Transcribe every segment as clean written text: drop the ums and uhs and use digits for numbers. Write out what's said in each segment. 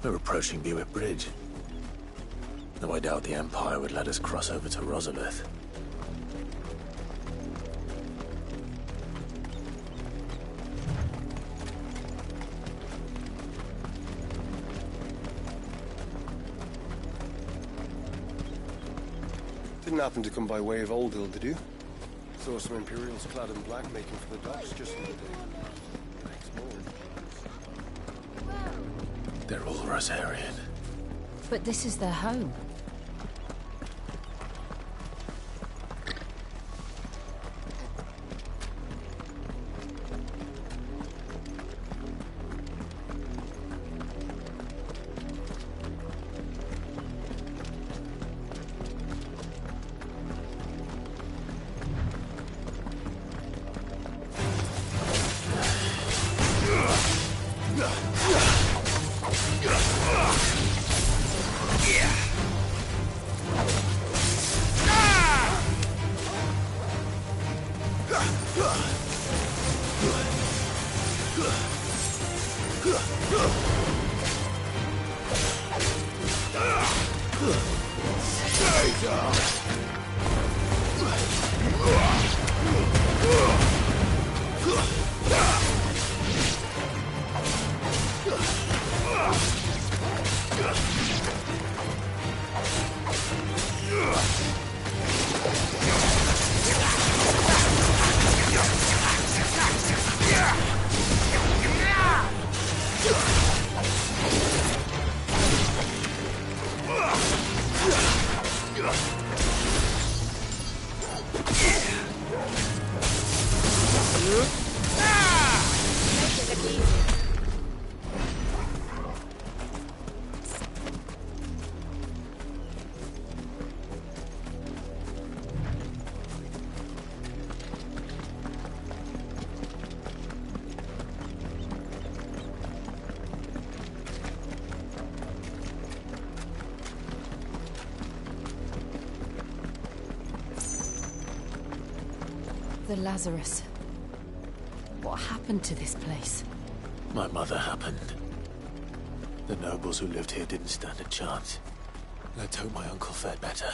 We're approaching Buick Bridge. Though I doubt the Empire would let us cross over to Rosalith. Didn't happen to come by way of Old Hill, did you? Saw some Imperials clad in black making for the docks just the other day. Thanks, more. They're all Rosarian. But this is their home. The Lazarus. What happened to this place? My mother happened. The nobles who lived here didn't stand a chance. Let's hope my uncle fared better.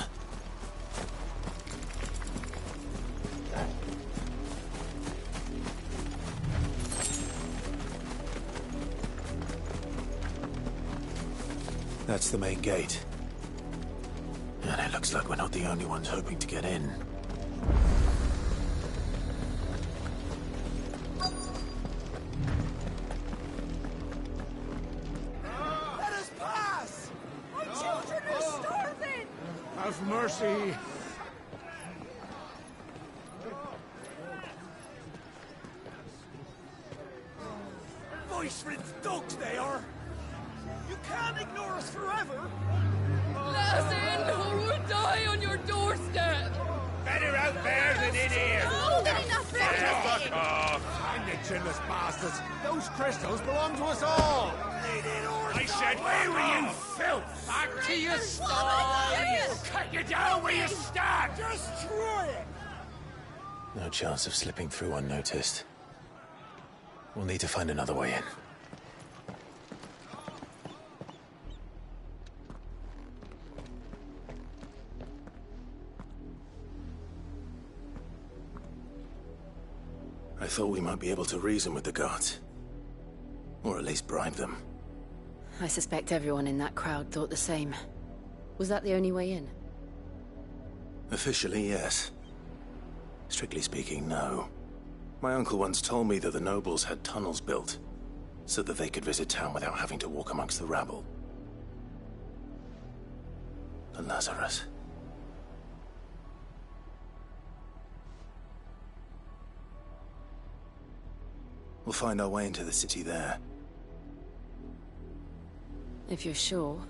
That's the main gate. And it looks like we're not the only ones hoping to get in. Mercy. Voice-ridden dogs they are! You can't ignore us forever! Let us in or we'll die on your doorstep! Better out there than in here! Oh, enough Fuck off! And you chinless bastards! Those crystals belong to us all! I said, where were you, filth? Back to your stalls! Cut you down where you stand! Destroy it! No chance of slipping through unnoticed. We'll need to find another way in. I thought we might be able to reason with the guards. Or at least bribe them. I suspect everyone in that crowd thought the same. Was that the only way in? Officially, yes. Strictly speaking, no. My uncle once told me that the nobles had tunnels built, so that they could visit town without having to walk amongst the rabble. The Lazarus. We'll find our way into the city there. If you're sure.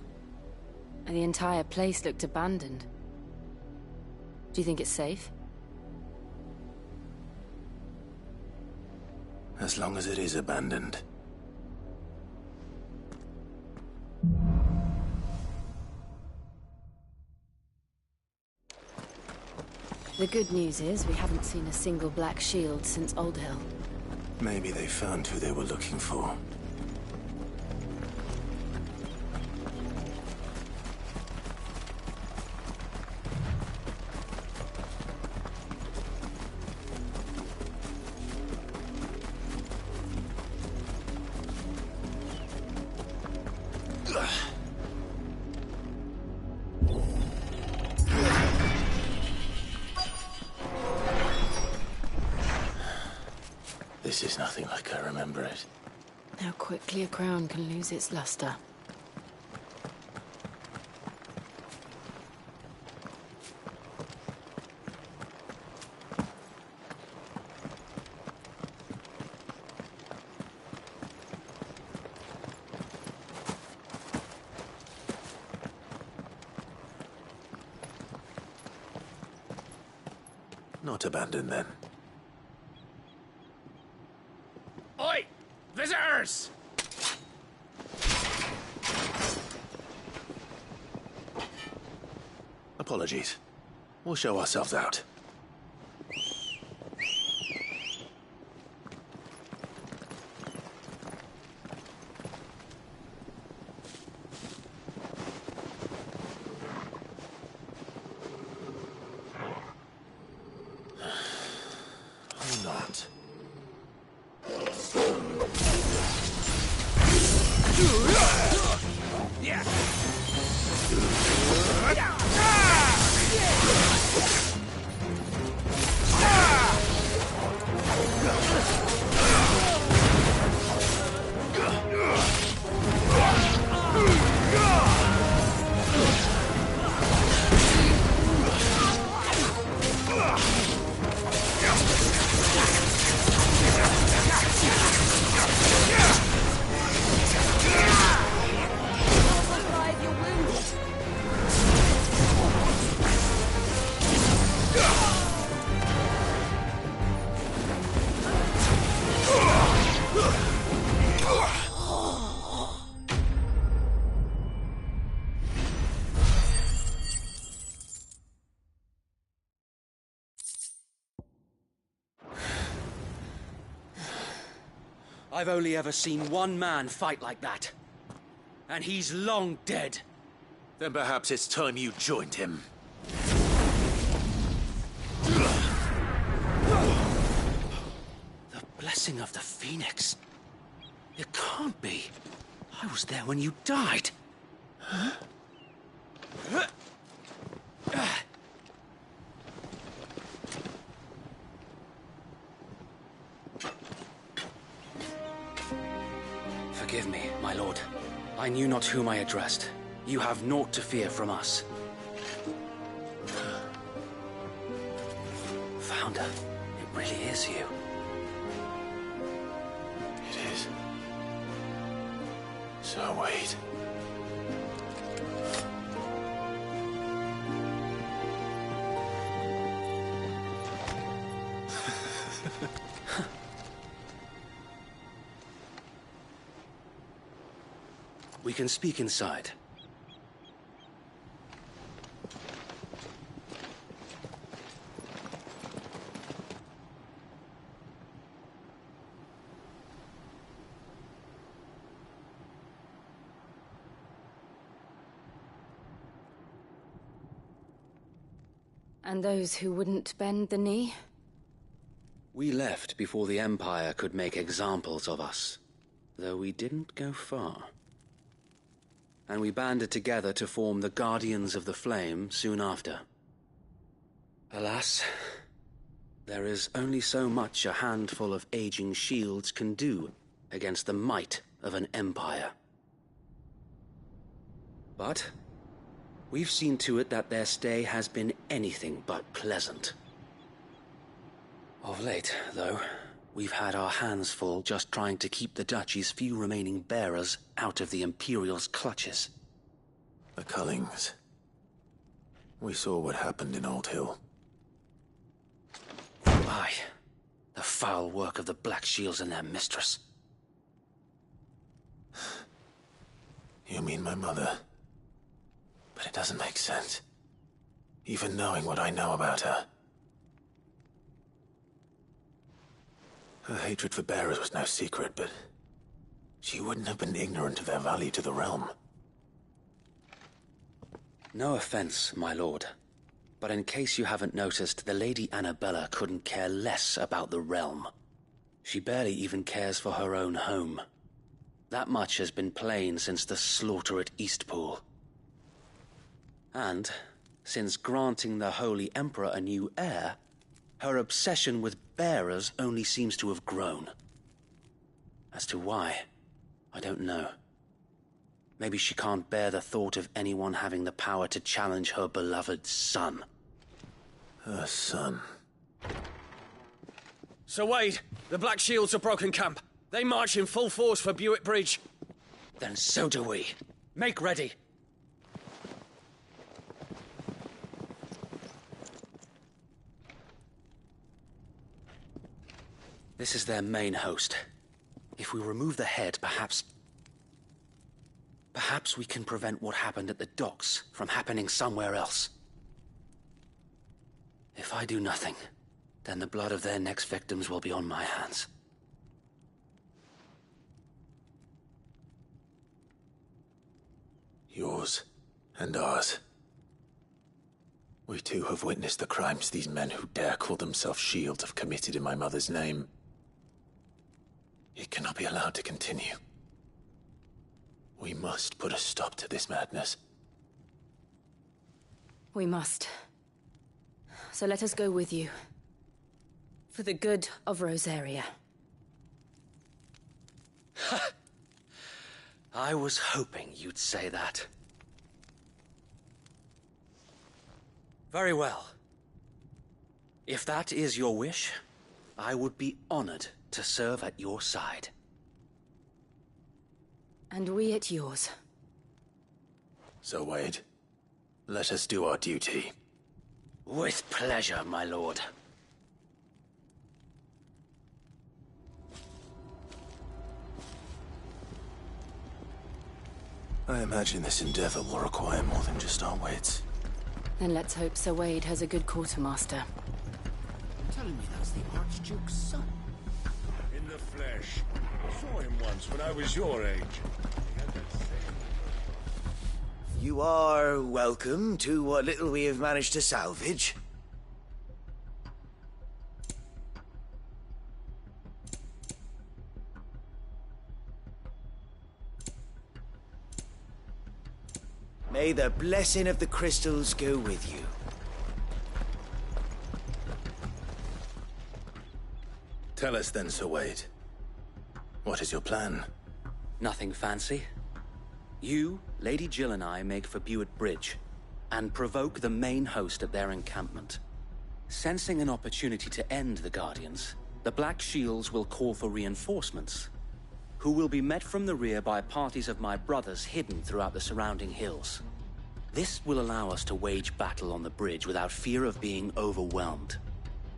The entire place looked abandoned. Do you think it's safe? As long as it is abandoned. The good news is we haven't seen a single black shield since Old Hill. Maybe they found who they were looking for. This is nothing like I remember it. How quickly a crown can lose its luster. Not abandoned, then. Oi! Visitors! Apologies. We'll show ourselves out. Or not. I've only ever seen one man fight like that. And he's long dead. Then perhaps it's time you joined him. The blessing of the Phoenix. It can't be. I was there when you died. Huh? Forgive me, my lord. I knew not whom I addressed. You have naught to fear from us. Founder, it really is you. It is. So wait. We can speak inside. And those who wouldn't bend the knee? We left before the Empire could make examples of us, though we didn't go far. And we banded together to form the Guardians of the Flame soon after. Alas, there is only so much a handful of aging shields can do against the might of an empire. But we've seen to it that their stay has been anything but pleasant. Of late, though, we've had our hands full just trying to keep the Duchy's few remaining bearers out of the Imperial's clutches. The Cullings. We saw what happened in Old Hill. Aye. The foul work of the Black Shields and their mistress. You mean my mother? But it doesn't make sense. Even knowing what I know about her. Her hatred for bearers was no secret, but she wouldn't have been ignorant of their value to the realm. No offense, my lord, but in case you haven't noticed, the Lady Annabella couldn't care less about the realm. She barely even cares for her own home. That much has been plain since the slaughter at Eastpool. And, since granting the Holy Emperor a new heir, her obsession with bearers only seems to have grown. As to why, I don't know. Maybe she can't bear the thought of anyone having the power to challenge her beloved son. Her son. Sir Wade, the Black Shields have broken camp. They march in full force for Buick Bridge. Then so do we. Make ready. This is their main host. If we remove the head, perhaps we can prevent what happened at the docks from happening somewhere else. If I do nothing, then the blood of their next victims will be on my hands. Yours and ours. We too have witnessed the crimes these men who dare call themselves Shields have committed in my mother's name. It cannot be allowed to continue. We must put a stop to this madness. We must. So let us go with you. For the good of Rosaria. I was hoping you'd say that. Very well. If that is your wish, I would be honored to serve at your side. And we at yours. So, Wade, let us do our duty. With pleasure, my lord. I imagine this endeavor will require more than just our wits. Then let's hope Sir Wade has a good quartermaster. Telling me that's the Archduke's son. In the flesh. Saw him once when I was your age. You are welcome to what little we have managed to salvage. May the blessing of the crystals go with you. Tell us then, Sir Wade. What is your plan? Nothing fancy. You, Lady Jill and I make for Buick Bridge, and provoke the main host at their encampment. Sensing an opportunity to end the Guardians, the Black Shields will call for reinforcements, who will be met from the rear by parties of my brothers hidden throughout the surrounding hills. This will allow us to wage battle on the bridge without fear of being overwhelmed.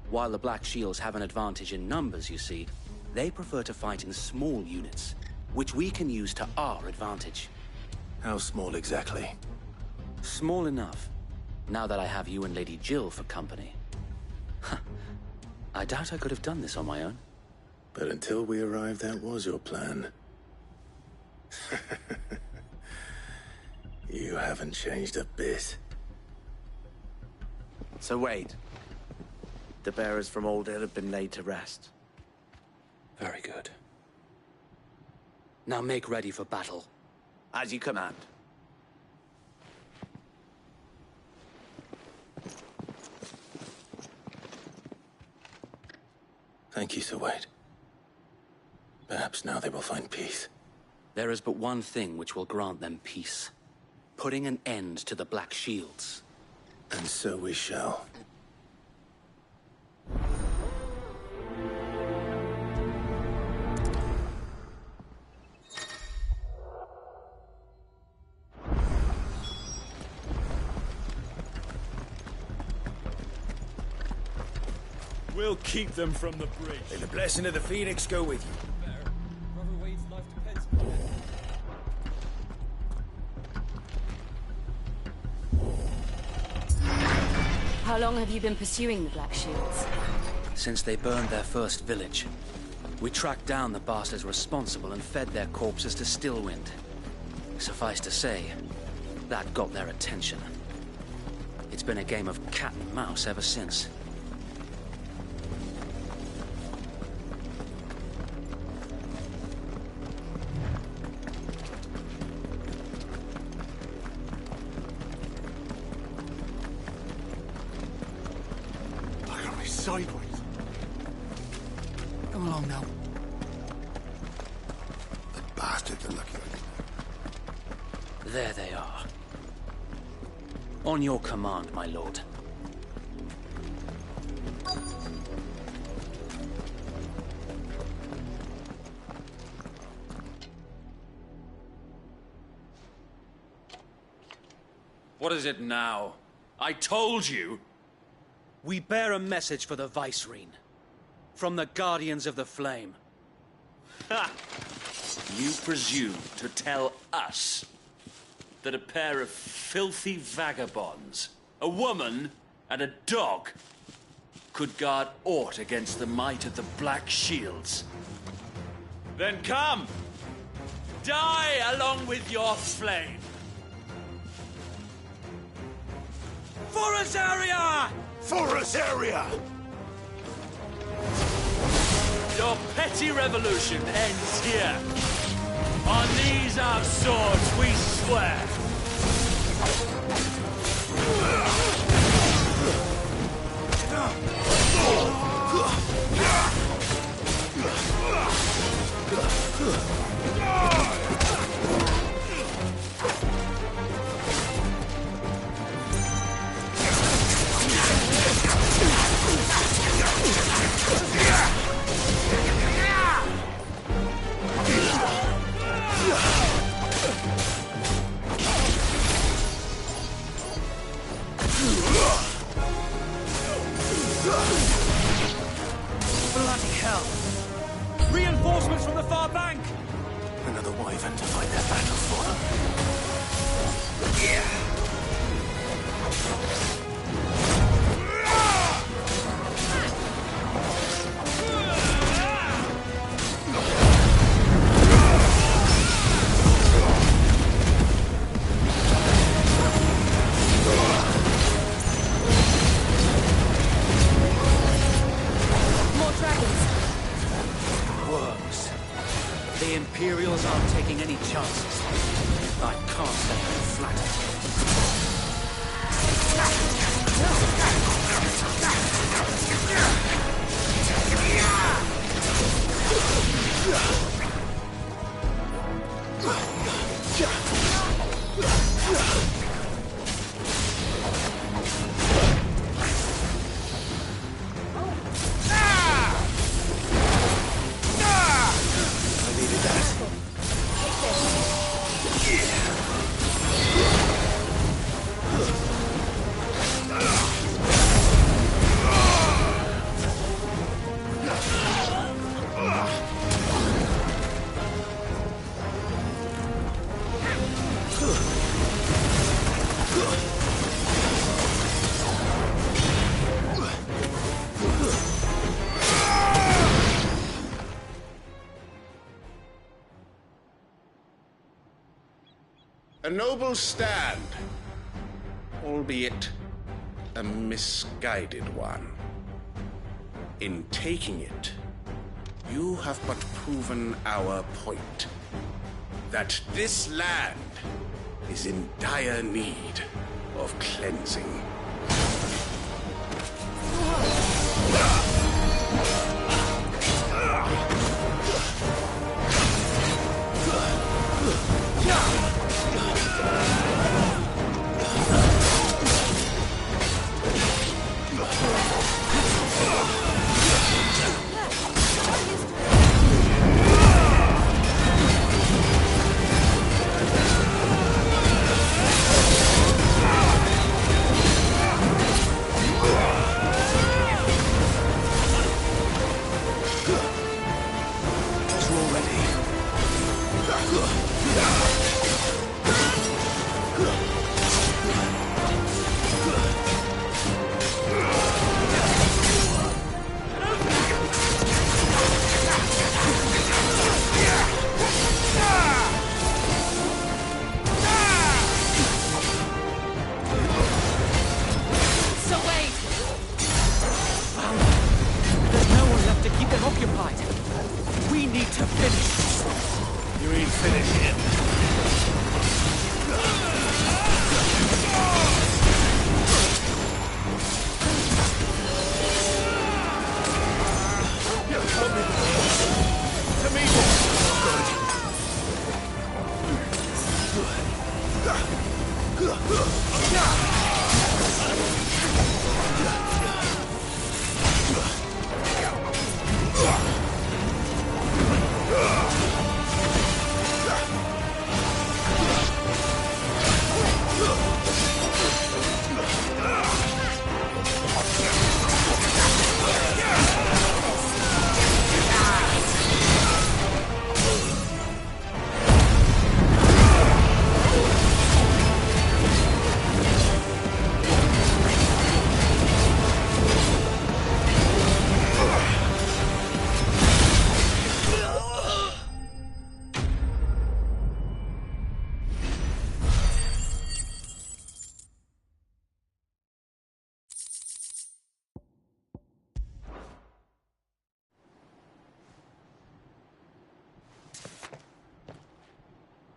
While the Black Shields have an advantage in numbers, you see, they prefer to fight in small units, which we can use to our advantage. How small exactly? Small enough, now that I have you and Lady Jill for company. I doubt I could have done this on my own. But until we arrived, that was your plan. You haven't changed a bit. So wait. The bearers from Old Hill have been laid to rest. Very good. Now make ready for battle. As you command. Thank you, Sir Wade. Perhaps now they will find peace. There is but one thing which will grant them peace. Putting an end to the Black Shields. And so we shall. We'll keep them from the bridge. May the blessing of the Phoenix go with you. Brother Wade's life depends upon it. How long have you been pursuing the Black Shields? Since they burned their first village, we tracked down the bastards responsible and fed their corpses to Stillwind. Suffice to say, that got their attention. It's been a game of cat and mouse ever since. sideways. Come along now. The bastards are lucky I did. There they are. On your command, my lord. What is it now? I told you! We bear a message for the Vicereine. From the Guardians of the Flame. Ha! You presume to tell us that a pair of filthy vagabonds, a woman and a dog, could guard aught against the might of the Black Shields? Then come! Die along with your flame! For Azaria! For Azaria! Your petty revolution ends here. On these our swords we swear. Bloody hell! Reinforcements from the far bank! Another wyvern to fight their battles for them. More dragons. Worms. The Imperials aren't taking any chances. I can't let them flatter. I needed that. A noble stand, albeit a misguided one. In taking it, you have but proven our point. That this land is in dire need of cleansing.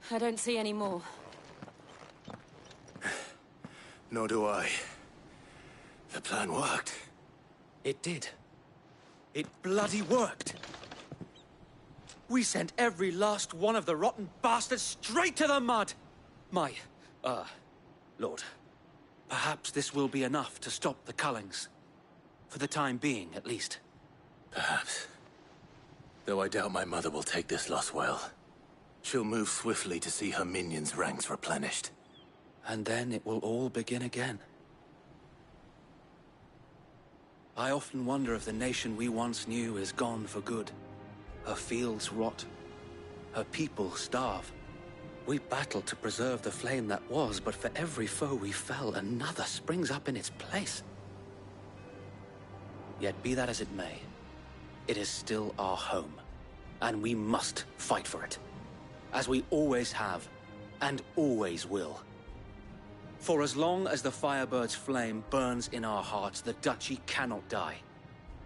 I don't see any more. Nor do I. The plan worked. It did. It bloody worked. We sent every last one of the rotten bastards straight to the mud! Lord, perhaps this will be enough to stop the Cullings. For the time being, at least. Perhaps. Though I doubt my mother will take this loss well. She'll move swiftly to see her minions' ranks replenished. And then it will all begin again. I often wonder if the nation we once knew is gone for good. Her fields rot. Her people starve. We battled to preserve the flame that was, but for every foe we fell, another springs up in its place. Yet be that as it may, it is still our home, and we must fight for it. As we always have, and always will. For as long as the Firebird's flame burns in our hearts, the Duchy cannot die.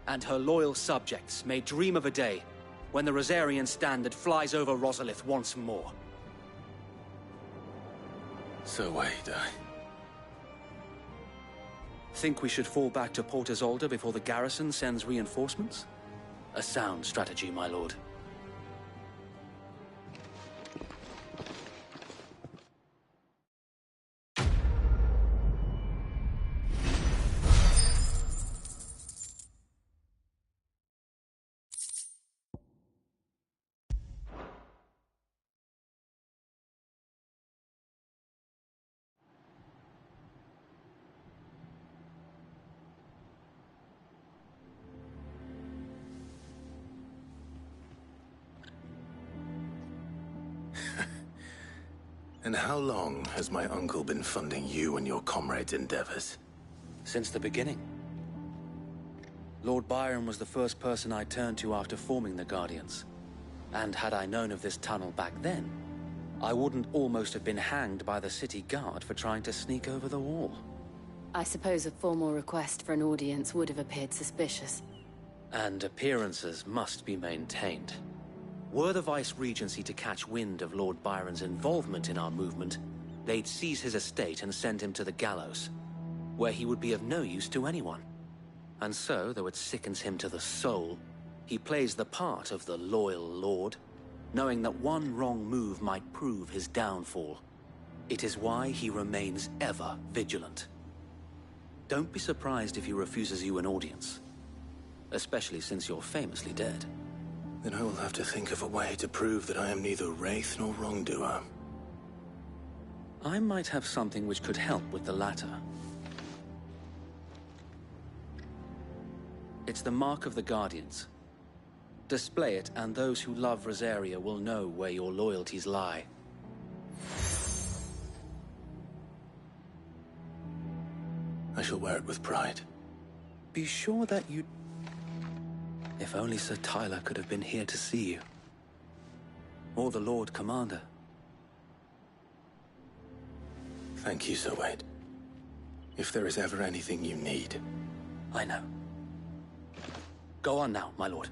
And her loyal subjects may dream of a day when the Rosarian standard flies over Rosalith once more. So wait, Think we should fall back to Port Isolde before the garrison sends reinforcements? A sound strategy, my lord. And how long has my uncle been funding you and your comrades' endeavors? Since the beginning. Lord Byron was the first person I turned to after forming the Guardians. And had I known of this tunnel back then, I wouldn't almost have been hanged by the city guard for trying to sneak over the wall. I suppose a formal request for an audience would have appeared suspicious. And appearances must be maintained. Were the Vice-Regency to catch wind of Lord Byron's involvement in our movement, they'd seize his estate and send him to the gallows, where he would be of no use to anyone. And so, though it sickens him to the soul, he plays the part of the loyal lord, knowing that one wrong move might prove his downfall. It is why he remains ever vigilant. Don't be surprised if he refuses you an audience, especially since you're famously dead. Then I will have to think of a way to prove that I am neither wraith nor wrongdoer. I might have something which could help with the latter. It's the mark of the Guardians. Display it, and those who love Rosaria will know where your loyalties lie. I shall wear it with pride. Be sure that you... If only Sir Tyler could have been here to see you. Or the Lord Commander. Thank you, Sir Wade. If there is ever anything you need... I know. Go on now, my lord.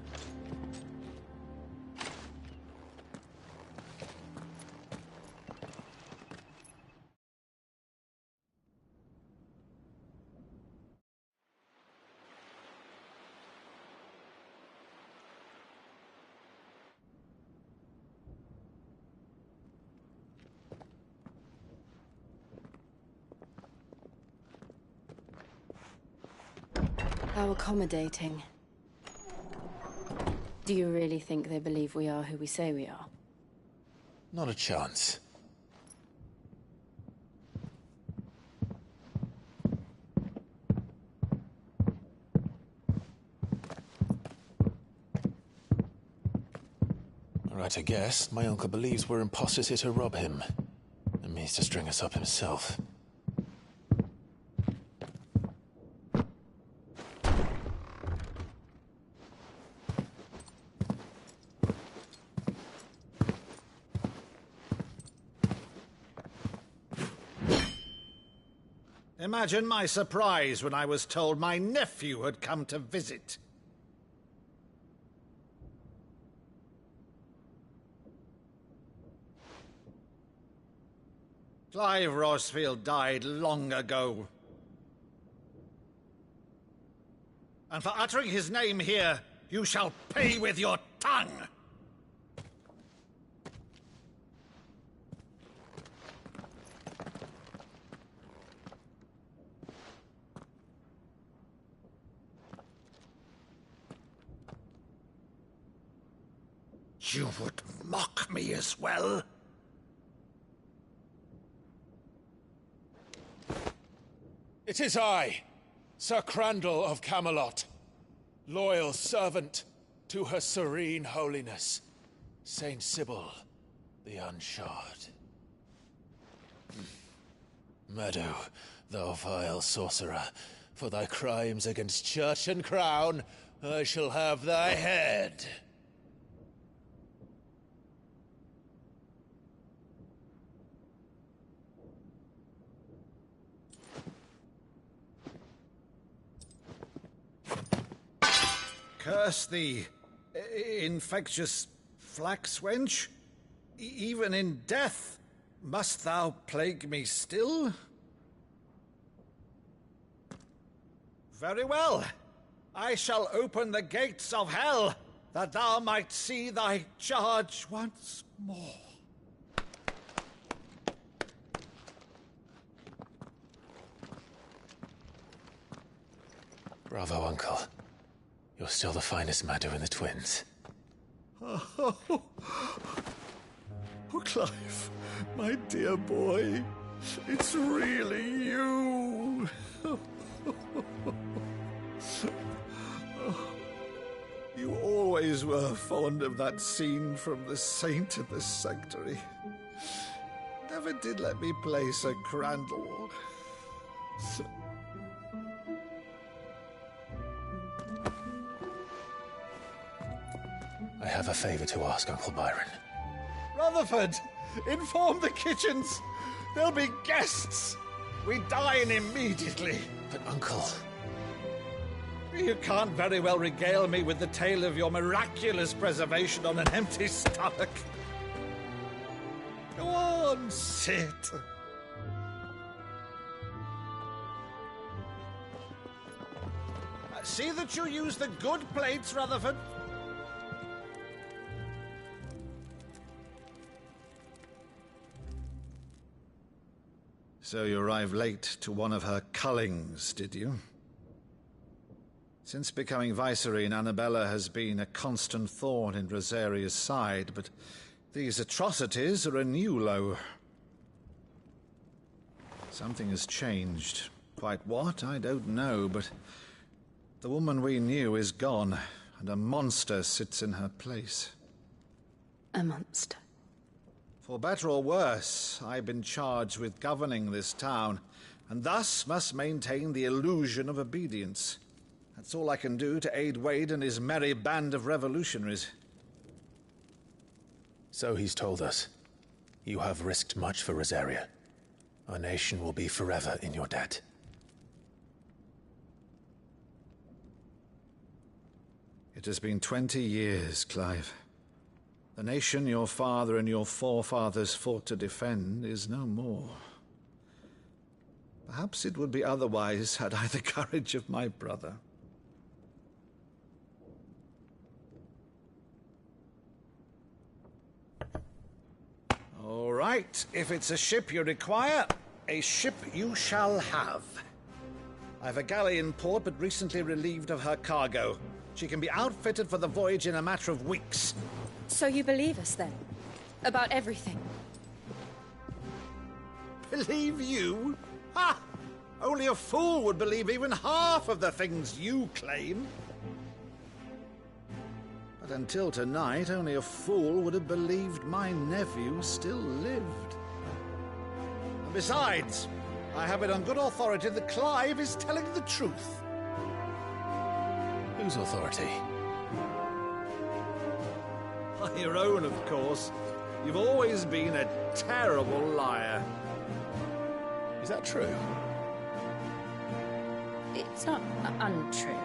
How accommodating. Do you really think they believe we are who we say we are? Not a chance. Right, I guess. My uncle believes we're imposters here to rob him. And means to string us up himself. Imagine my surprise when I was told my nephew had come to visit. Clive Rosfield died long ago. And for uttering his name here, you shall pay with your tongue! You would mock me as well? It is I, Sir Crandall of Camelot, loyal servant to Her Serene Holiness, Saint Sybil the Unshod. Meadow, thou vile sorcerer, for thy crimes against church and crown, I shall have thy head. Curse thee, infectious flax wench. Even in death, must thou plague me still? Very well. I shall open the gates of hell, that thou might see thy charge once more. Bravo, Uncle. You're still the finest Meadow in the twins. Oh, Clive, my dear boy, it's really you. You always were fond of that scene from The Saint in the Sanctuary. Never did let me play Sir Crandall. I have a favor to ask, Uncle Byron. Rutherford, inform the kitchens. There'll be guests. We dine immediately. But, Uncle... You can't very well regale me with the tale of your miraculous preservation on an empty stomach. Go on, sit. See that you use the good plates, Rutherford. So you arrived late to one of her cullings, did you? Since becoming Vicereine, Annabella has been a constant thorn in Rosaria's side, but these atrocities are a new low. Something has changed. Quite what, I don't know, but the woman we knew is gone, and a monster sits in her place. A monster? For better or worse, I've been charged with governing this town, and thus must maintain the illusion of obedience. That's all I can do to aid Wade and his merry band of revolutionaries. So he's told us. You have risked much for Rosaria. Our nation will be forever in your debt. It has been 20 years, Clive. The nation your father and your forefathers fought to defend is no more. Perhaps it would be otherwise had I the courage of my brother. All right, if it's a ship you require, a ship you shall have. I've a galley in port, but recently relieved of her cargo. She can be outfitted for the voyage in a matter of weeks. So you believe us, then? About everything? Believe you? Ha! Only a fool would believe even half of the things you claim. But until tonight, only a fool would have believed my nephew still lived. And besides, I have it on good authority that Clive is telling the truth. Whose authority? Your own, of course. You've always been a terrible liar. Is that true? It's not untrue.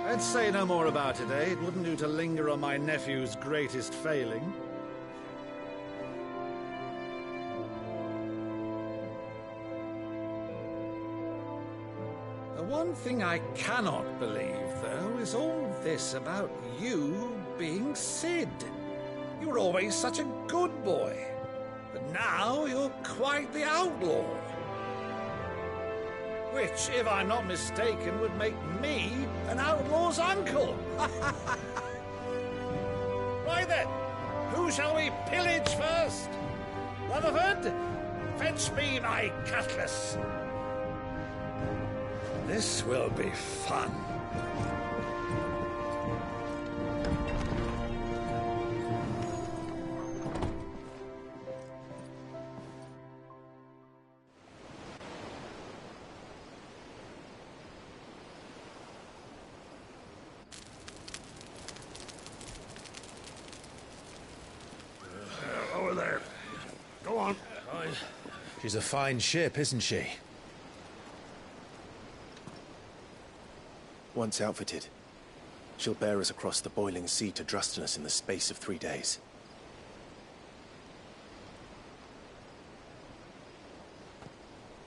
Let's say no more about it, eh? It wouldn't do to linger on my nephew's greatest failing. The one thing I cannot believe, though, is all this about you being Sid. You were always such a good boy, but now you're quite the outlaw. Which, if I'm not mistaken, would make me an outlaw's uncle. Right then, who shall we pillage first? Rutherford, fetch me my cutlass. This will be fun. Over there. Go on. She's a fine ship, isn't she? Once outfitted, she'll bear us across the boiling sea to Drustinus in the space of 3 days.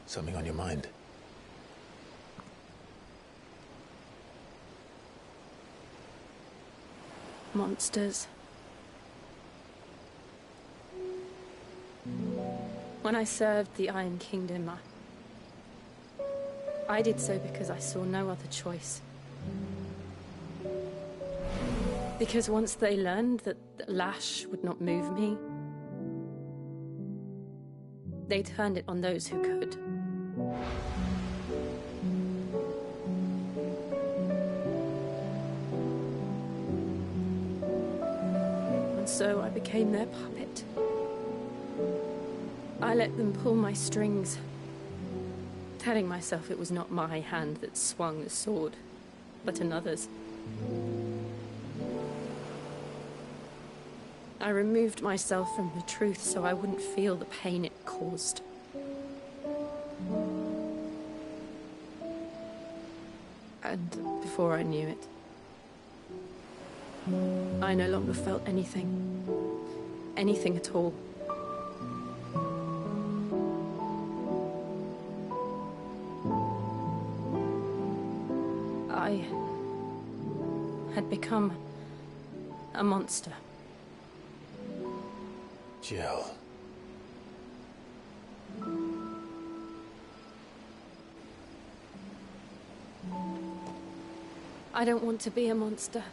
Something on your mind? Monsters. When I served the Iron Kingdom, I did so because I saw no other choice. Because once they learned that the lash would not move me, they turned it on those who could. And so I became their puppet. I let them pull my strings, telling myself it was not my hand that swung the sword, but another's. I removed myself from the truth so I wouldn't feel the pain it caused. And before I knew it, I no longer felt anything. Anything at all. I had become a monster. Jill. I don't want to be a monster,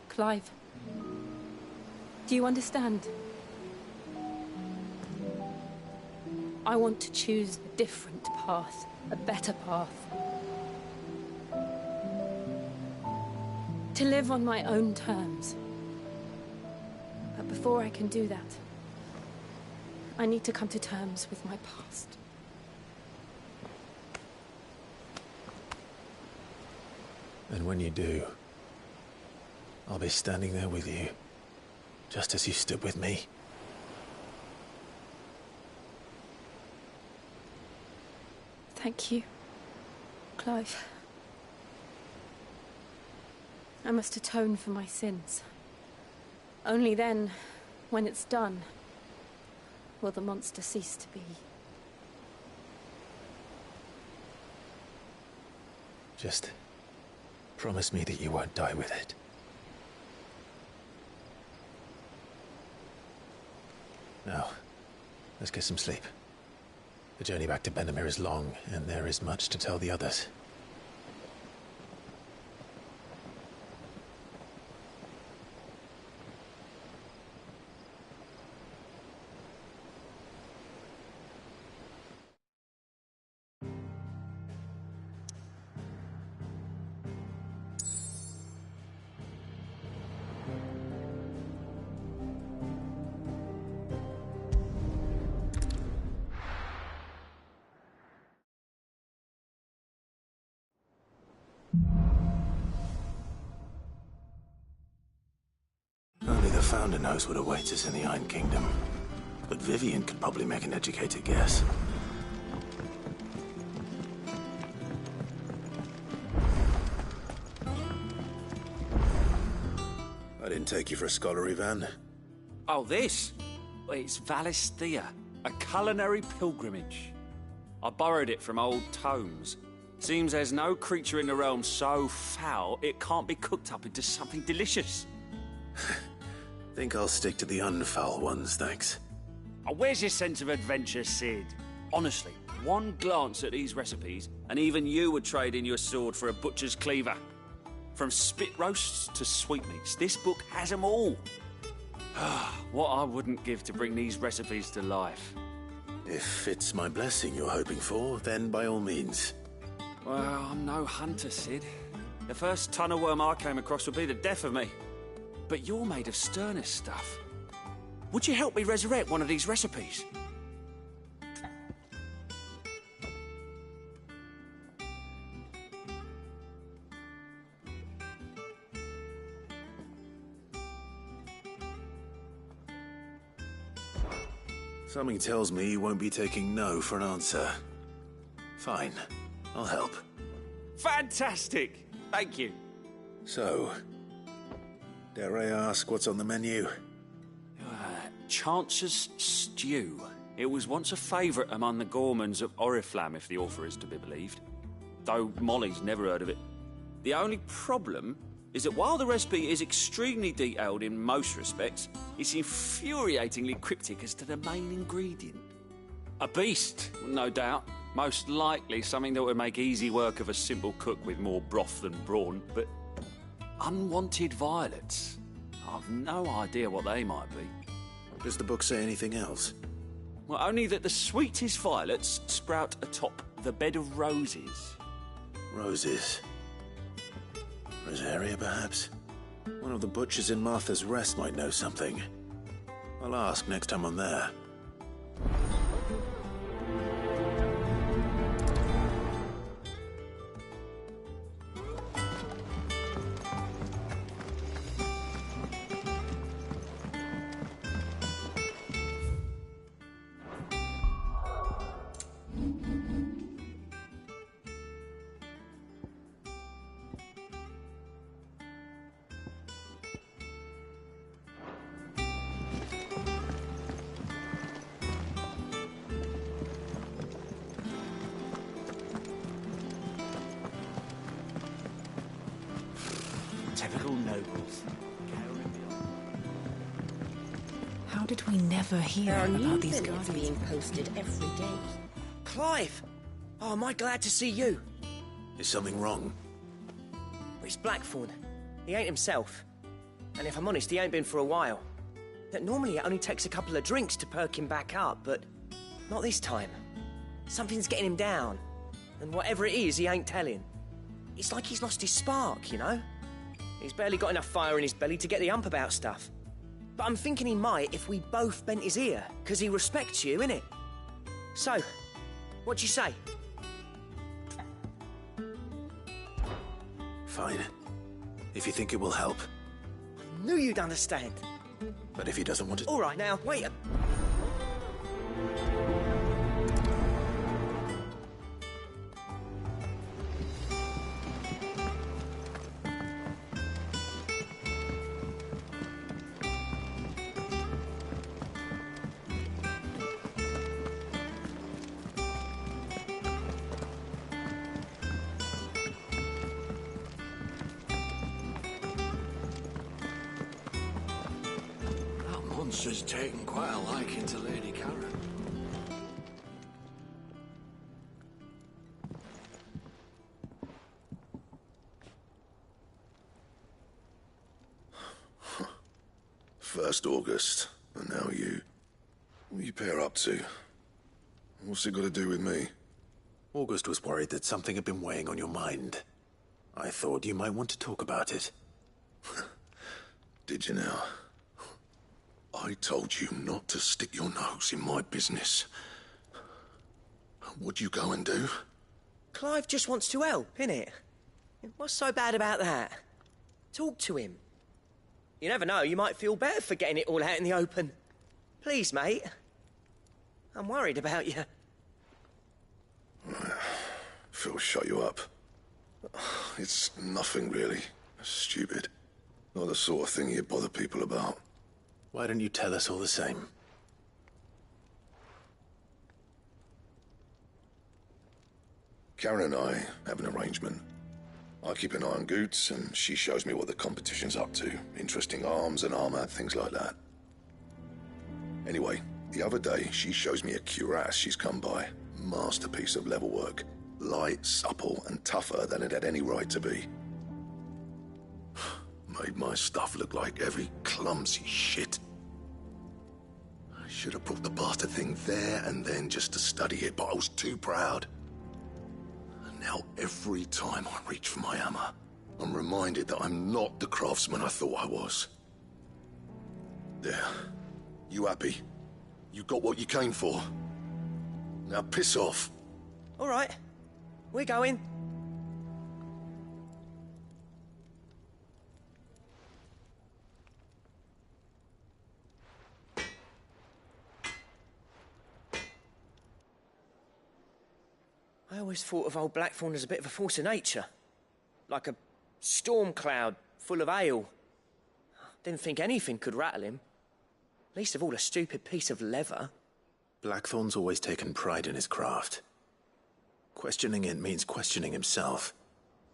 Clive. Do you understand? I want to choose a different path, a better path. To live on my own terms. But before I can do that, I need to come to terms with my past. And when you do, I'll be standing there with you, just as you stood with me. Thank you, Clive. I must atone for my sins. Only then, when it's done, will the monster cease to be. Just promise me that you won't die with it. Now, let's get some sleep. The journey back to Benamir is long, and there is much to tell the others. Founder knows what awaits us in the Iron Kingdom, but Vivian could probably make an educated guess. I didn't take you for a scholarly van. Oh, this? Well, it's Valisthea, a culinary pilgrimage. I borrowed it from old tomes. Seems there's no creature in the realm so foul it can't be cooked up into something delicious. Think I'll stick to the unfoul ones, thanks. Oh, where's your sense of adventure, Sid? Honestly, one glance at these recipes, and even you would trade in your sword for a butcher's cleaver. From spit roasts to sweetmeats, this book has them all. What I wouldn't give to bring these recipes to life. If it's my blessing you're hoping for, then by all means. Well, I'm no hunter, Sid. The first tunnel worm I came across would be the death of me. But you're made of sterner stuff. Would you help me resurrect one of these recipes? Something tells me you won't be taking no for an answer. Fine, I'll help. Fantastic! Thank you. So, dare I ask what's on the menu? Chance's Stew. It was once a favourite among the gourmands of Oriflamme, if the author is to be believed. Though Molly's never heard of it. The only problem is that while the recipe is extremely detailed in most respects, it's infuriatingly cryptic as to the main ingredient. A beast, no doubt. Most likely something that would make easy work of a simple cook with more broth than brawn, but unwanted violets. I've no idea what they might be. Does the book say anything else? Well, only that the sweetest violets sprout atop the bed of roses. Roses. Rosaria, perhaps? One of the butchers in Martha's Rest might know something. I'll ask next time I'm there. Typical nobles. How did we never hear There are new about these villains guardians? being posted every day. Clive! Oh, am I glad to see you? Is something wrong? It's Blackthorn. He ain't himself. And if I'm honest, he ain't been for a while. That normally it only takes a couple of drinks to perk him back up, but not this time. Something's getting him down. And whatever it is, he ain't telling. It's like he's lost his spark, you know? He's barely got enough fire in his belly to get the ump about stuff. But I'm thinking he might if we both bent his ear, because he respects you, innit? So, what do you say? Fine. If you think it will help. I knew you'd understand. But if he doesn't want to... All right, now, wait a... Monster's taken quite a liking to Lady Karen. First August, and now you. What are you pair up to? What's it got to do with me? August was worried that something had been weighing on your mind. I thought you might want to talk about it. Did you now? I told you not to stick your nose in my business. What'd you go and do? Clive just wants to help, innit? What's so bad about that? Talk to him. You never know, you might feel better for getting it all out in the open. Please, mate. I'm worried about you. Phil shut you up. It's nothing, really. Stupid. Not the sort of thing you bother people about. Why don't you tell us all the same? Karen and I have an arrangement. I keep an eye on Goots, and she shows me what the competition's up to. Interesting arms and armor, things like that. Anyway, the other day, she shows me a cuirass she's come by. Masterpiece of level work. Light, supple, and tougher than it had any right to be. Made my stuff look like heavy, clumsy shit. I should have brought the bastard thing there and then just to study it, but I was too proud. And now every time I reach for my hammer, I'm reminded that I'm not the craftsman I thought I was. There. You happy? You got what you came for. Now piss off. All right. We're going. I always thought of old Blackthorn as a bit of a force of nature. Like a storm cloud full of hail. Didn't think anything could rattle him. Least of all a stupid piece of leather. Blackthorn's always taken pride in his craft. Questioning it means questioning himself.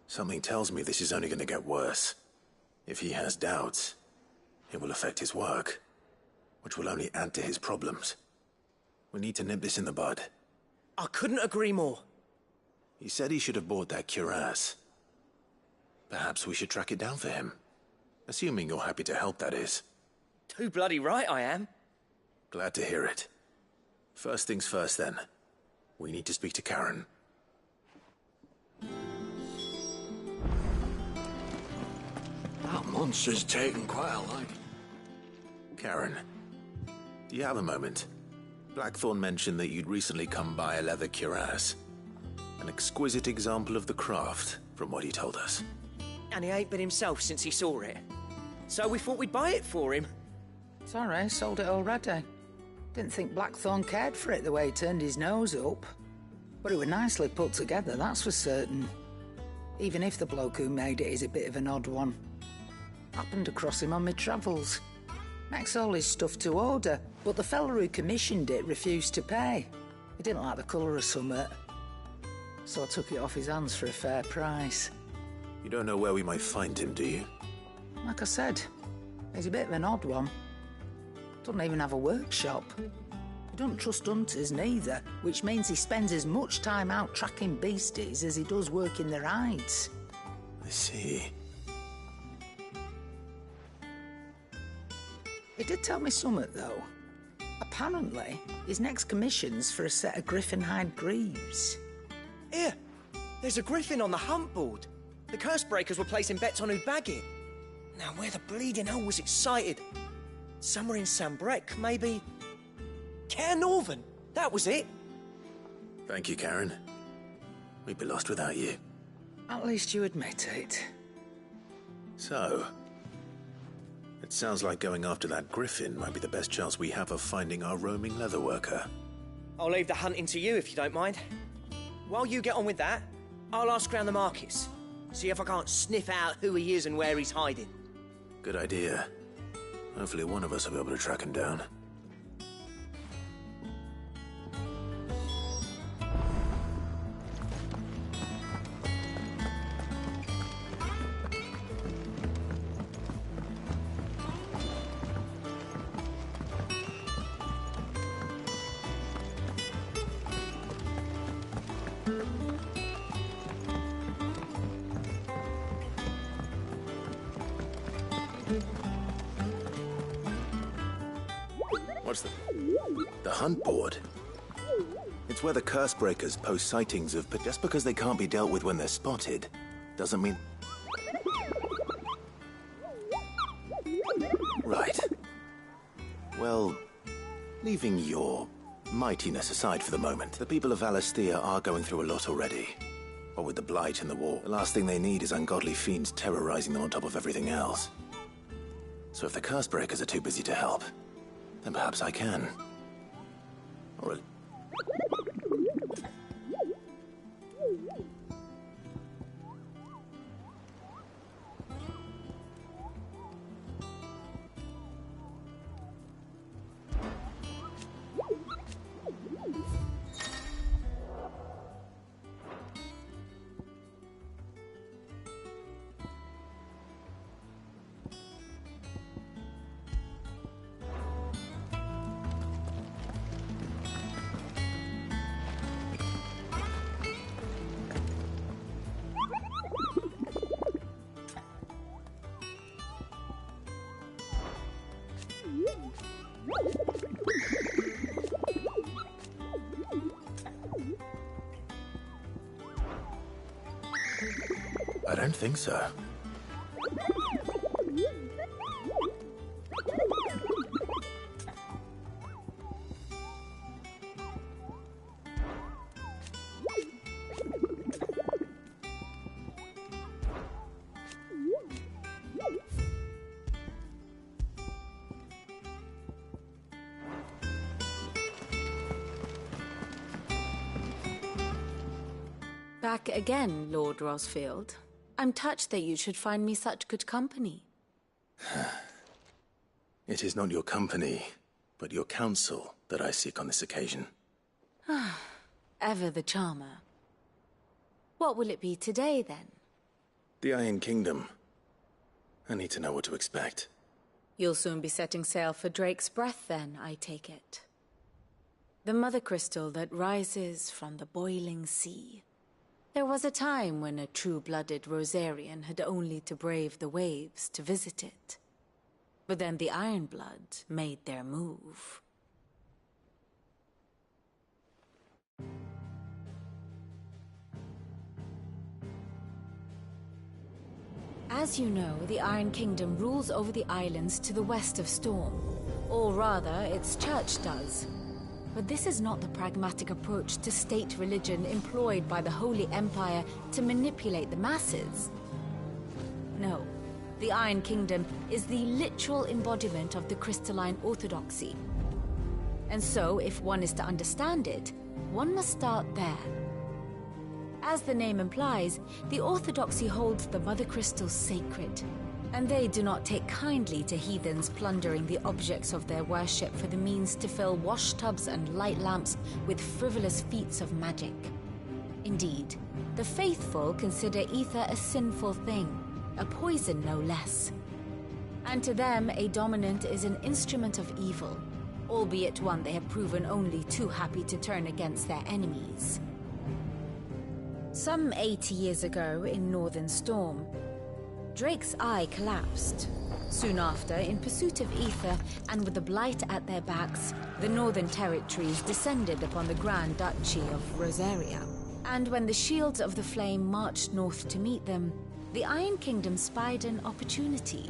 Something tells me this is only going to get worse. If he has doubts, it will affect his work, which will only add to his problems. We need to nip this in the bud. I couldn't agree more. He said he should have bought that cuirass. Perhaps we should track it down for him. Assuming you're happy to help, that is. Too bloody right I am. Glad to hear it. First things first, then. We need to speak to Karen. That monster's taken quite a life. Karen, do you have a moment? Blackthorn mentioned that you'd recently come by a leather cuirass. An exquisite example of the craft, from what he told us. And he ain't been himself since he saw it. So we thought we'd buy it for him. Sorry, sold it already. Didn't think Blackthorn cared for it the way he turned his nose up. But it was nicely put together, that's for certain. Even if the bloke who made it is a bit of an odd one. Happened across him on my travels. Makes all his stuff to order, but the fella who commissioned it refused to pay. He didn't like the colour of summit. So I took it off his hands for a fair price. You don't know where we might find him, do you? Like I said, he's a bit of an odd one. Doesn't even have a workshop. He don't trust hunters neither, which means he spends as much time out tracking beasties as he does working their hides. I see. He did tell me something, though. Apparently, his next commission's for a set of griffin hide greaves. Here, there's a griffin on the hunt board. The curse breakers were placing bets on who'd bag it. Now, where the bleeding hell was it sighted? Somewhere in Sambrec, maybe? Care Northern, that was it. Thank you, Karen. We'd be lost without you. At least you admit it. So, it sounds like going after that griffin might be the best chance we have of finding our roaming leatherworker. I'll leave the hunting to you if you don't mind. While you get on with that, I'll ask around the markets. See if I can't sniff out who he is and where he's hiding. Good idea. Hopefully one of us will be able to track him down. What's the hunt board? It's where the curse breakers post sightings of, but just because they can't be dealt with when they're spotted, doesn't mean... Right. Well, leaving your mightiness aside for the moment, the people of Valisthea are going through a lot already. What with the blight and the war, the last thing they need is ungodly fiends terrorizing them on top of everything else. So if the curse breakers are too busy to help, then perhaps I can. Or at I don't think so. Back again, Lord Rosfield. I'm touched that you should find me such good company. It is not your company, but your counsel that I seek on this occasion. Ever the charmer. What will it be today, then? The Iron Kingdom. I need to know what to expect. You'll soon be setting sail for Drake's Breath, then, I take it. The mother crystal that rises from the boiling sea. There was a time when a true-blooded Rosarian had only to brave the waves to visit it. But then the Ironblood made their move. As you know, the Iron Kingdom rules over the islands to the west of Storm. Or rather, its church does. But this is not the pragmatic approach to state religion employed by the Holy Empire to manipulate the masses. No, the Iron Kingdom is the literal embodiment of the crystalline orthodoxy. And so, if one is to understand it, one must start there. As the name implies, the orthodoxy holds the Mother Crystals sacred, and they do not take kindly to heathens plundering the objects of their worship for the means to fill washtubs and light lamps with frivolous feats of magic. Indeed, the faithful consider ether a sinful thing, a poison no less. And to them, a dominant is an instrument of evil, albeit one they have proven only too happy to turn against their enemies. Some 80 years ago in Northern Storm, Drake's eye collapsed. Soon after, in pursuit of ether and with the Blight at their backs, the Northern Territories descended upon the Grand Duchy of Rosaria. And when the Shields of the Flame marched north to meet them, the Iron Kingdom spied an opportunity.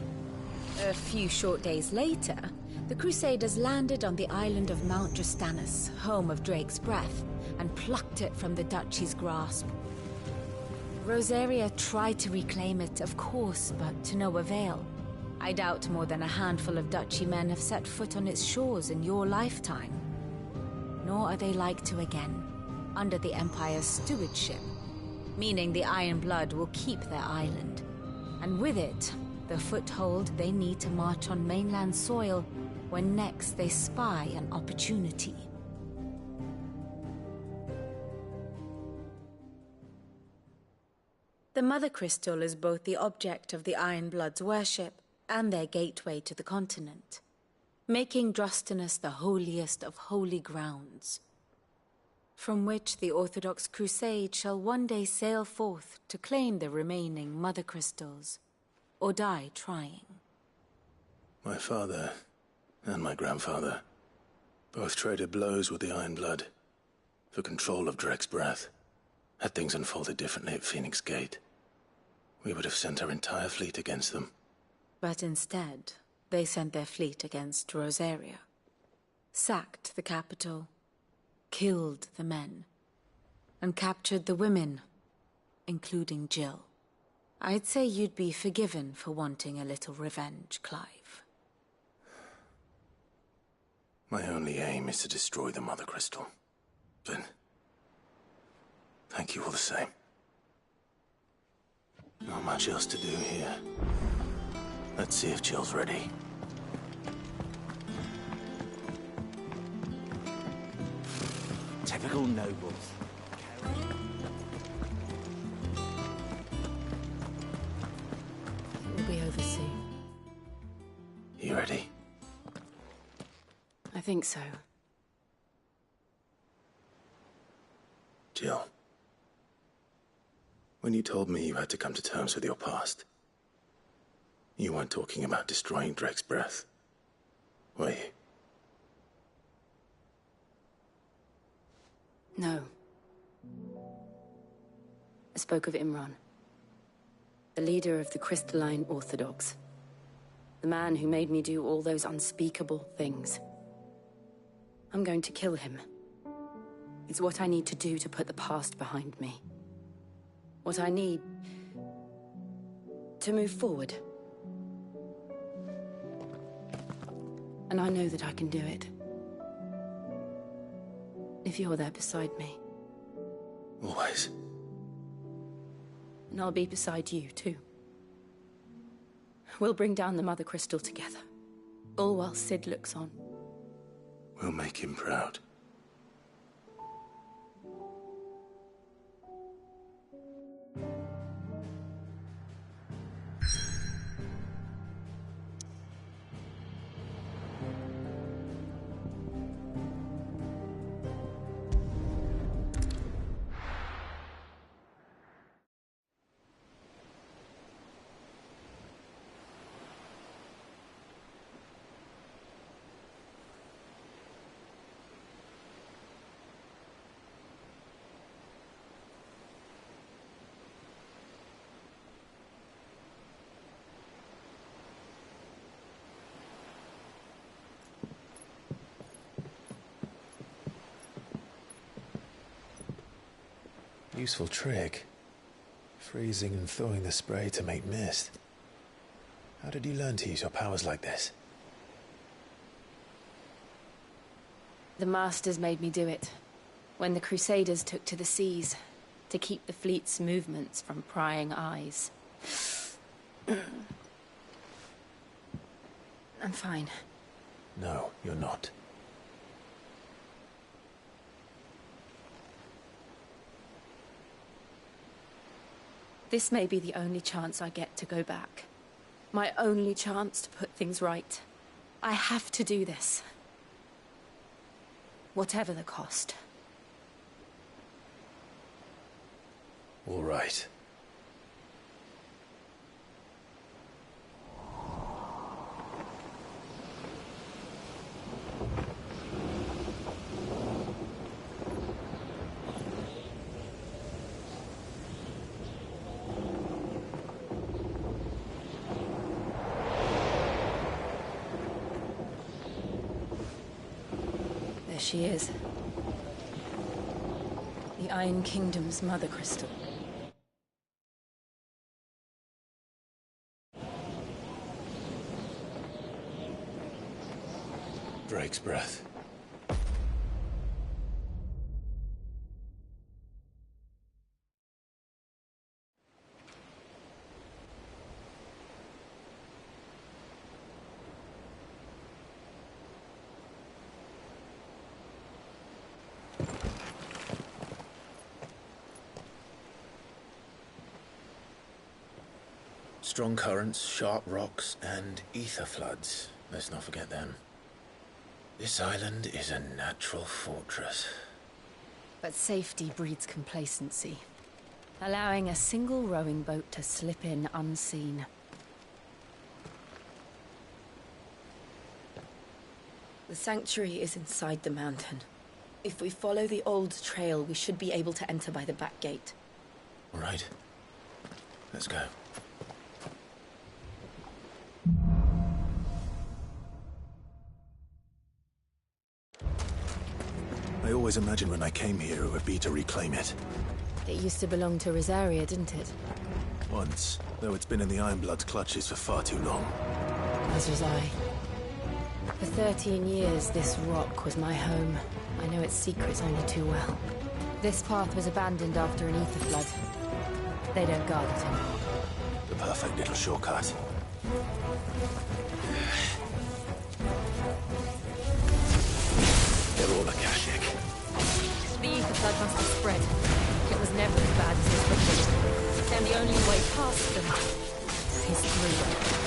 A few short days later, the Crusaders landed on the island of Mount Drastanus, home of Drake's Breath, and plucked it from the Duchy's grasp. Rosaria tried to reclaim it, of course, but to no avail. I doubt more than a handful of Duchy men have set foot on its shores in your lifetime. Nor are they like to again, under the Empire's stewardship, meaning the Iron Blood will keep their island, and with it, the foothold they need to march on mainland soil when next they spy an opportunity. The Mother Crystal is both the object of the Iron Blood's worship and their gateway to the continent, making Drastanus the holiest of holy grounds, from which the Orthodox Crusade shall one day sail forth to claim the remaining Mother Crystals, or die trying. My father and my grandfather both traded blows with the Iron Blood for control of Drake's Breath. Had things unfolded differently at Phoenix Gate, we would have sent our entire fleet against them. But instead, they sent their fleet against Rosaria, sacked the capital, killed the men, and captured the women, including Jill. I'd say you'd be forgiven for wanting a little revenge, Clive. My only aim is to destroy the Mother Crystal. But thank you all the same. Not much else to do here. Let's see if Jill's ready. Typical nobles. It will be over soon. You ready? I think so. Jill. When you told me you had to come to terms with your past, you weren't talking about destroying Drake's breath, were you? No. I spoke of Imran, the leader of the Crystalline Orthodox. The man who made me do all those unspeakable things. I'm going to kill him. It's what I need to do to put the past behind me. What I need to move forward. And I know that I can do it. If you're there beside me. Always. And I'll be beside you, too. We'll bring down the Mother Crystal together. All while Sid looks on. We'll make him proud. Useful trick. Freezing and thawing the spray to make mist. How did you learn to use your powers like this? The Masters made me do it. When the Crusaders took to the seas, to keep the fleet's movements from prying eyes. I'm fine. No, you're not. This may be the only chance I get to go back. My only chance to put things right. I have to do this. Whatever the cost. All right. There she is. The Iron Kingdom's Mother Crystal. Drake's breath. Strong currents, sharp rocks, and ether floods. Let's not forget them. This island is a natural fortress. But safety breeds complacency, allowing a single rowing boat to slip in unseen. The sanctuary is inside the mountain. If we follow the old trail, we should be able to enter by the back gate. All right. Let's go. I always imagined when I came here it would be to reclaim it. It used to belong to Rosaria, didn't it? Once, though it's been in the Ironblood's clutches for far too long. As was I. For 13 years, this rock was my home. I know its secrets only too well. This path was abandoned after an ether flood. They don't guard it anymore. The perfect little shortcut. They're all Akashic. The ether flood must have spread. It was never as bad as this before. And the only way past them is through.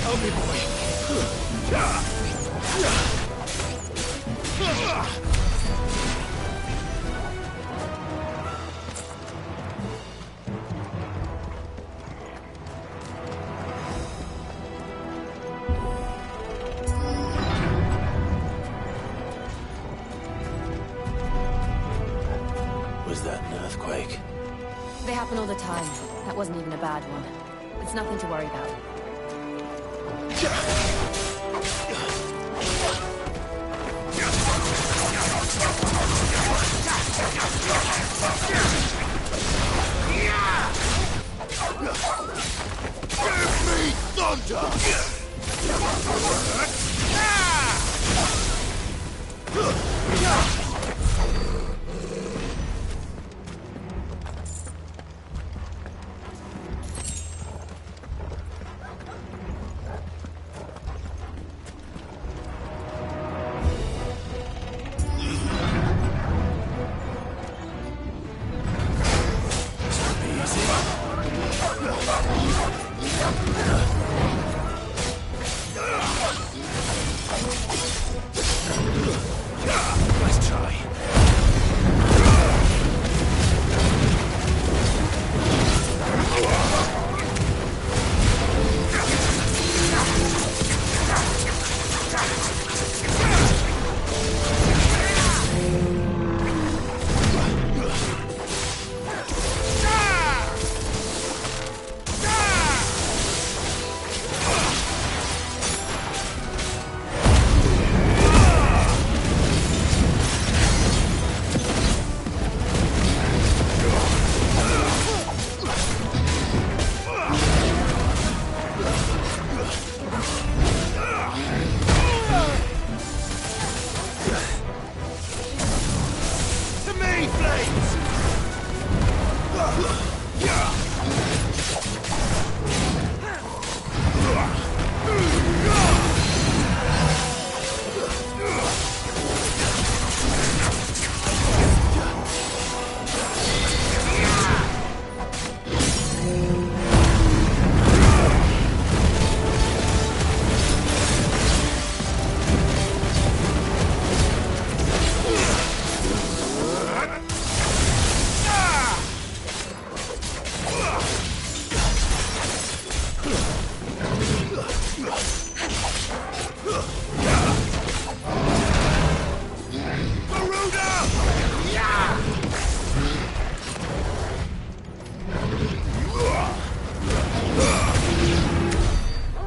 Help me, boy. Was that an earthquake? They happen all the time. That wasn't even a bad one. It's nothing to worry about. Give me thunder! Let's try.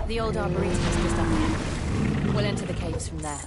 The old arboretum is just up there. We'll enter the caves from there.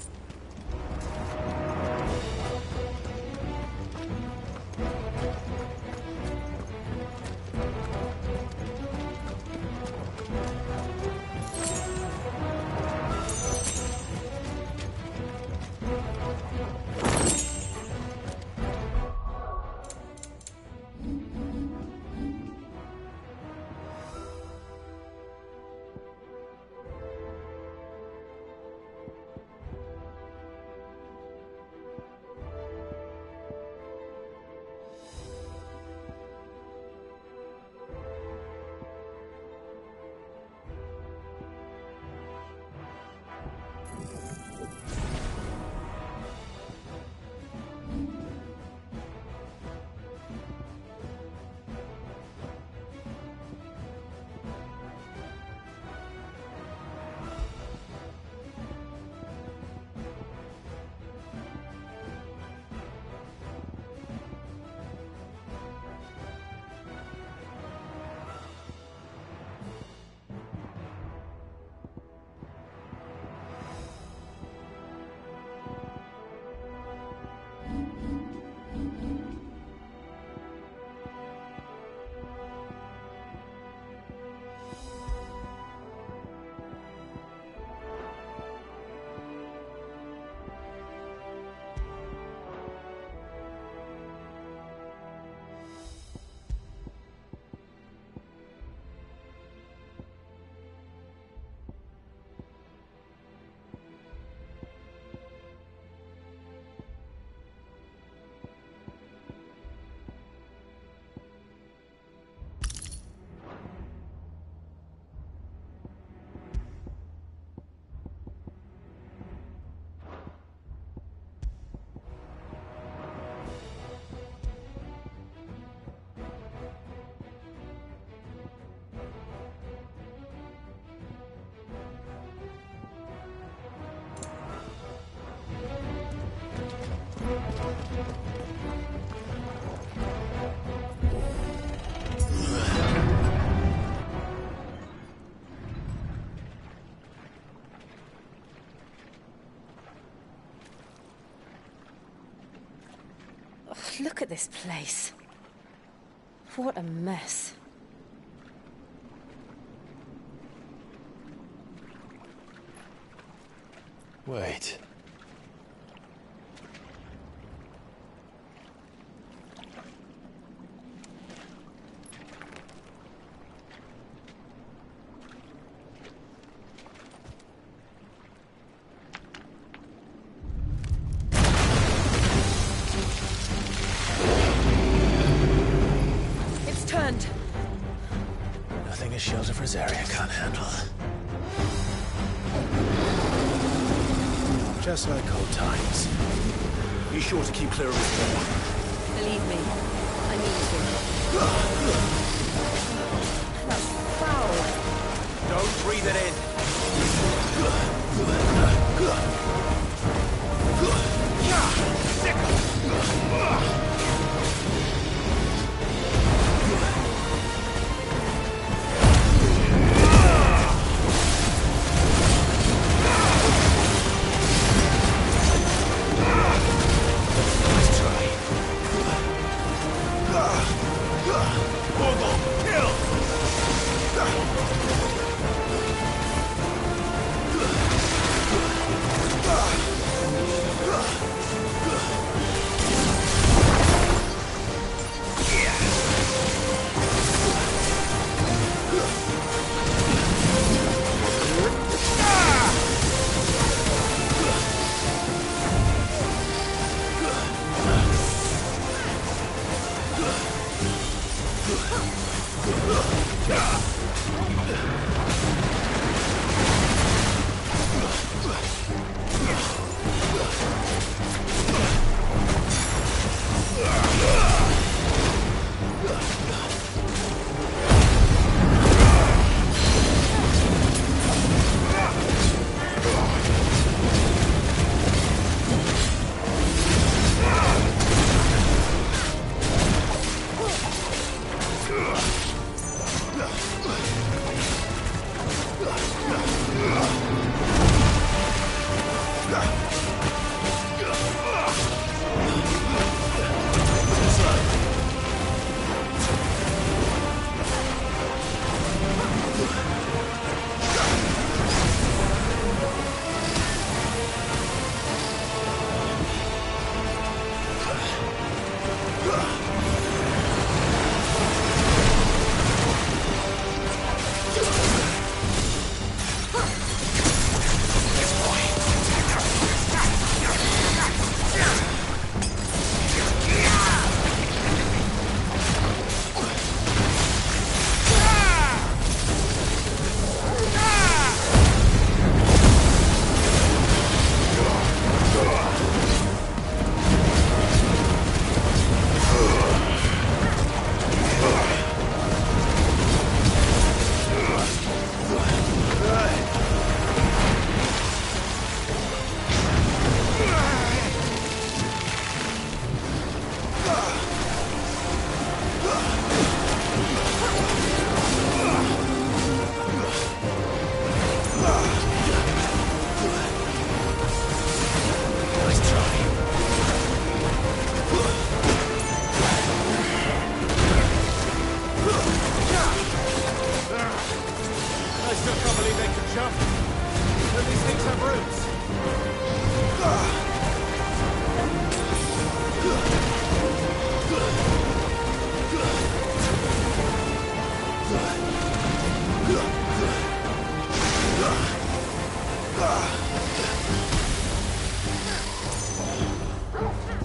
at this place. What a mess. Wait. It's turned. Nothing a shelter for Zaria can't handle. Just like old times. Be sure to keep clear of his wall. Believe me, I need to. That's foul. Don't breathe it in.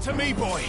To me, boy!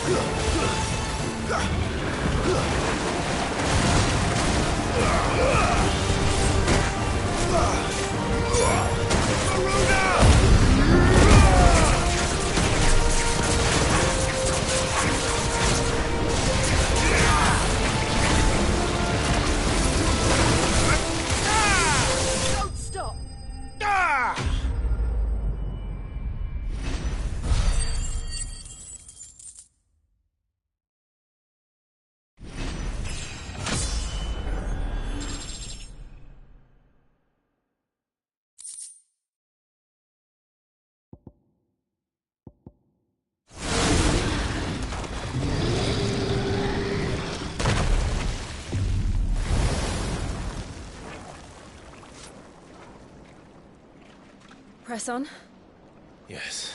Don't stop! Press on. Yes.